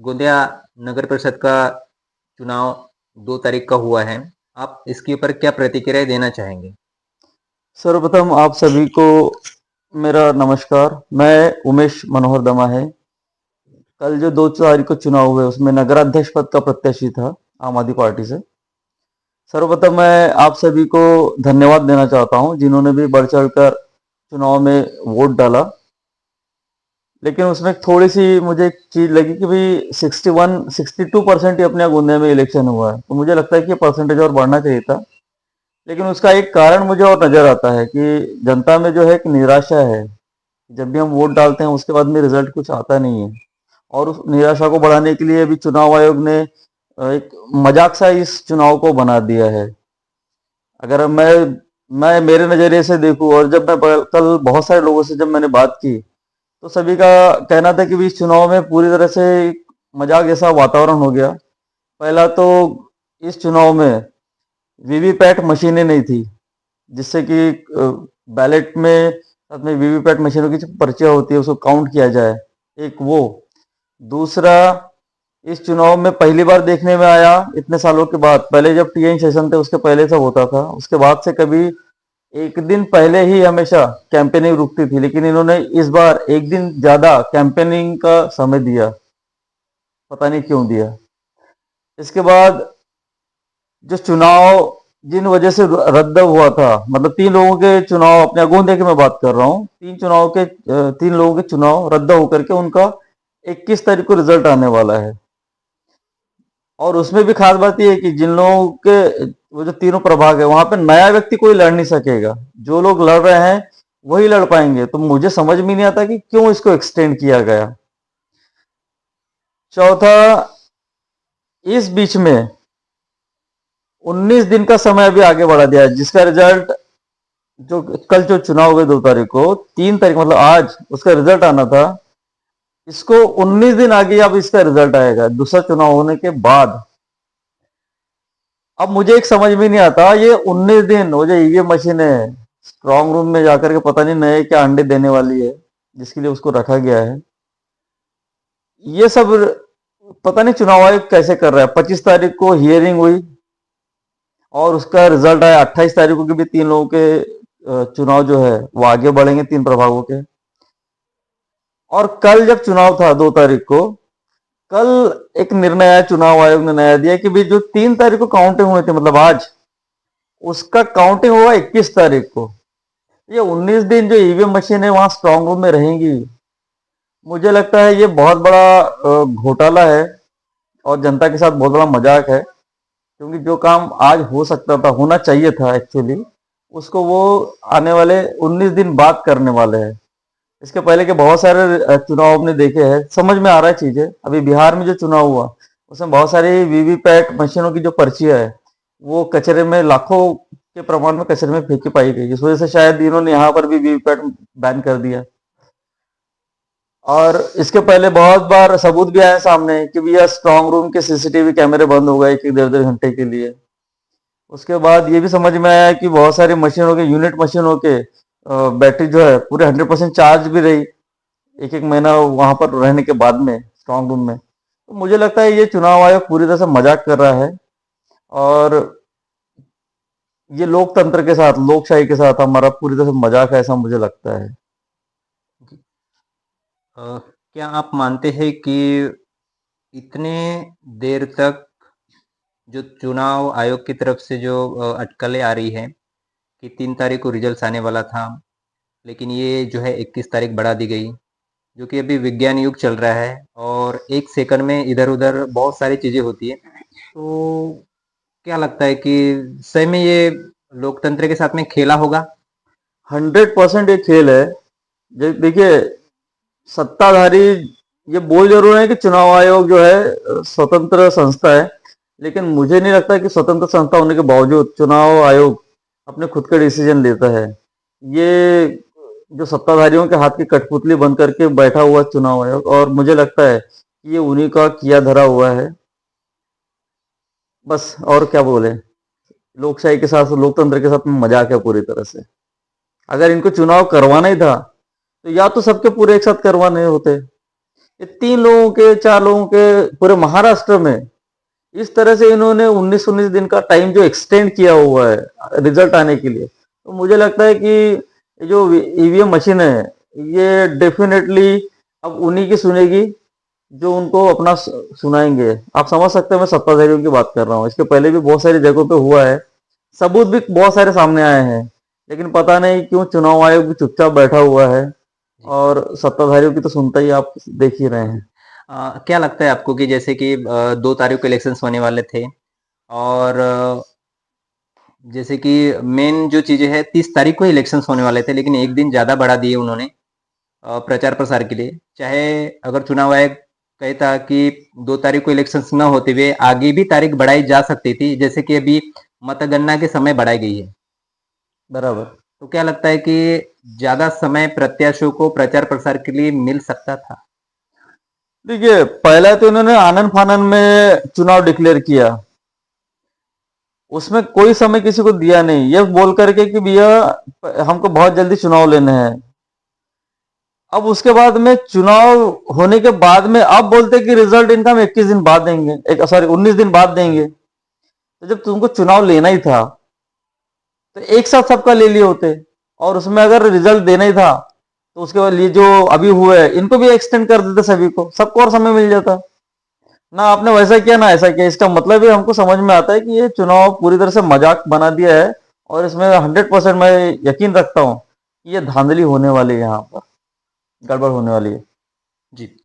गोंदिया नगर परिषद का चुनाव 2 तारीख का हुआ है। आप इसके ऊपर क्या प्रतिक्रिया देना चाहेंगे? सर्वप्रथम आप सभी को मेरा नमस्कार। मैं उमेश मनोहर दमा है। कल जो 2 तारीख को चुनाव हुए उसमें नगराध्यक्ष पद का प्रत्याशी था आम आदमी पार्टी से। सर्वप्रथम मैं आप सभी को धन्यवाद देना चाहता हूं जिन्होंने भी बढ़ चढ़कर चुनाव में वोट डाला। लेकिन उसमें थोड़ी सी मुझे एक चीज लगी कि भाई 62% ही अपने यहाँ गोंदिया में इलेक्शन हुआ है, तो मुझे लगता है कि ये परसेंटेज और बढ़ना चाहिए था। लेकिन उसका एक कारण मुझे और नजर आता है कि जनता में जो है एक निराशा है। जब भी हम वोट डालते हैं उसके बाद में रिजल्ट कुछ आता नहीं है, और उस निराशा को बढ़ाने के लिए अभी चुनाव आयोग ने एक मजाक सा इस चुनाव को बना दिया है। अगर मैं मेरे नजरिए से देखूं, और जब मैं कल बहुत सारे लोगों से जब मैंने बात की तो सभी का कहना था कि भी इस चुनाव में पूरी तरह से एक मजाक जैसा वातावरण हो गया। पहला तो इस चुनाव में वीवीपैट मशीनें नहीं थी, जिससे कि बैलेट में अपने वीवीपैट मशीनों की जो पर्चियां होती है उसको काउंट किया जाए। एक वो, दूसरा इस चुनाव में पहली बार देखने में आया इतने सालों के बाद। पहले जब टीएन सेशन थे उसके पहले सब होता था, उसके बाद से कभी एक दिन पहले ही हमेशा कैंपेनिंग रुकती थी, लेकिन इन्होंने इस बार एक दिन ज्यादा कैंपेनिंग का समय दिया। पता नहीं क्यों दिया। इसके बाद जो चुनाव जिन वजह से रद्द हुआ था, मतलब 3 लोगों के चुनाव, अपने गोंदिया की मैं बात कर रहा हूँ, 3 लोगों के चुनाव रद्द होकर के उनका 21 तारीख को रिजल्ट आने वाला है। और उसमें भी खास बात यह है कि जिन लोगों के वो जो तीनों प्रभाग है वहां पे नया व्यक्ति कोई लड़ नहीं सकेगा। जो लोग लड़ रहे हैं वही लड़ पाएंगे। तो मुझे समझ में नहीं आता कि क्यों इसको एक्सटेंड किया गया। चौथा, इस बीच में 19 दिन का समय अभी आगे बढ़ा दिया है, जिसका रिजल्ट जो कल जो चुनाव हुए 2 तारीख को, 3 तारीख मतलब आज उसका रिजल्ट आना था, इसको 19 दिन आगे अब इसका रिजल्ट आएगा दूसरा चुनाव होने के बाद। अब मुझे एक समझ में नहीं आता, ये 19 दिन वो जो ईवीएम मशीन है स्ट्रांग रूम में जाकर के पता नहीं नए क्या अंडे देने वाली है जिसके लिए उसको रखा गया है, ये सब पता नहीं चुनाव आयोग कैसे कर रहा है। 25 तारीख को हियरिंग हुई और उसका रिजल्ट आया 28 तारीख को कि भी 3 लोगों के चुनाव जो है वो आगे बढ़ेंगे 3 प्रभागों के। और कल जब चुनाव था 2 तारीख को, कल एक निर्णय आया, चुनाव आयोग ने नया दिया कि भी जो 3 तारीख को काउंटिंग हुई थी, मतलब आज, उसका काउंटिंग हुआ 21 तारीख को। ये 19 दिन जो ईवीएम मशीन है वहां स्ट्रांग रूम में रहेंगी, मुझे लगता है ये बहुत बड़ा घोटाला है और जनता के साथ बहुत बड़ा मजाक है। क्योंकि जो काम आज हो सकता था, होना चाहिए था एक्चुअली, उसको वो आने वाले 19 दिन बाद करने वाले हैं। इसके पहले के बहुत सारे चुनाव आपने देखे हैं, समझ में आ रहा है चीजें। अभी बिहार में जो चुनाव हुआ उसमें बहुत सारी वीवीपैट मशीनों की जो पर्चियां है वो कचरे में, लाखों के प्रमाण में कचरे में फेंकी पाई गई। इस वजह से शायद इन्होंने यहाँ पर भी वीवीपैट बैन कर दिया। और इसके पहले बहुत बार सबूत भी आए सामने कि भैया स्ट्रांग रूम के सीसीटीवी कैमरे बंद हो गए एक एक 1.5 घंटे के लिए। उसके बाद ये भी समझ में आया कि बहुत सारी मशीनों के, यूनिट मशीनों के बैटरी जो है पूरे 100% चार्ज भी रही एक एक महीना वहां पर रहने के बाद में स्ट्रांग रूम में। तो मुझे लगता है ये चुनाव आयोग पूरी तरह से मजाक कर रहा है, और ये लोकतंत्र के साथ, लोकशाही के साथ हमारा पूरी तरह से मजाक है, ऐसा मुझे लगता है। क्या आप मानते हैं कि इतने देर तक जो चुनाव आयोग की तरफ से जो अटकलें आ रही है कि 3 तारीख को रिजल्ट आने वाला था, लेकिन ये जो है 21 तारीख बढ़ा दी गई, जो कि अभी विज्ञान युग चल रहा है और 1 सेकंड में इधर-उधर बहुत सारी चीज़ें होती हैं। तो क्या लगता है कि सही में ये लोकतंत्र के साथ में खेला होगा? 100% ये खेल है। देखिए, सत्ताधारी ये बोल जरूर है कि चुनाव आयोग जो है स्वतंत्र संस्था है, लेकिन मुझे नहीं लगता कि स्वतंत्र संस्था होने के बावजूद चुनाव आयोग अपने खुद के डिसीजन लेता है। ये जो सत्ताधारियों के हाथ की कठपुतली बन करके बैठा हुआ चुनाव आयोग, और मुझे लगता है कि ये उन्हीं का किया धरा हुआ है। बस और क्या बोले, लोकशाही के साथ, लोकतंत्र के साथ में मजाक है पूरी तरह से। अगर इनको चुनाव करवाना ही था तो या तो सबके पूरे एक साथ करवाने होते, ये 3 लोगों के 4 लोगों के पूरे महाराष्ट्र में इस तरह से इन्होंने 19-19 दिन का टाइम जो एक्सटेंड किया हुआ है रिजल्ट आने के लिए, तो मुझे लगता है कि ये जो ईवीएम मशीन है ये डेफिनेटली अब उन्हीं की सुनेगी जो उनको अपना सुनाएंगे। आप समझ सकते हैं मैं सत्ताधारियों की बात कर रहा हूँ। इसके पहले भी बहुत सारी जगहों पे हुआ है, सबूत भी बहुत सारे सामने आए हैं, लेकिन पता नहीं क्यों चुनाव आयोग भी चुपचाप बैठा हुआ है जी। और सत्ताधारियों की तो सुनता ही आप देख ही रहे हैं। क्या लगता है आपको कि जैसे कि 2 तारीख को इलेक्शंस होने वाले थे और जैसे कि मेन जो चीजें है 30 तारीख को इलेक्शंस होने वाले थे, लेकिन एक दिन ज्यादा बढ़ा दिए उन्होंने प्रचार प्रसार के लिए। चाहे अगर चुनाव आयोग कहता कि 2 तारीख को इलेक्शंस न होते हुए आगे भी तारीख बढ़ाई जा सकती थी, जैसे कि अभी मतगणना के समय बढ़ाई गई है, बराबर। तो क्या लगता है कि ज्यादा समय प्रत्याशियों को प्रचार प्रसार के लिए मिल सकता था? देखिए, पहला तो इन्होंने आनन फानन में चुनाव डिक्लेयर किया, उसमें कोई समय किसी को दिया नहीं, ये बोल करके कि भैया हमको बहुत जल्दी चुनाव लेने हैं। अब उसके बाद में चुनाव होने के बाद में अब बोलते कि रिजल्ट इनका हम 21 दिन बाद देंगे, एक सॉरी 19 दिन बाद देंगे। तो जब तुमको चुनाव लेना ही था तो एक साथ सबका ले लिए होते, और उसमें अगर रिजल्ट देना ही था तो उसके बाद ये जो अभी हुए हैं इनको भी एक्सटेंड कर देते, सभी को सबको और समय मिल जाता। ना आपने वैसा किया ना ऐसा किया, इसका मतलब ही हमको समझ में आता है कि ये चुनाव पूरी तरह से मजाक बना दिया है, और इसमें 100% मैं यकीन रखता हूँ कि ये धांधली होने वाली है, यहाँ पर गड़बड़ होने वाली है। जी।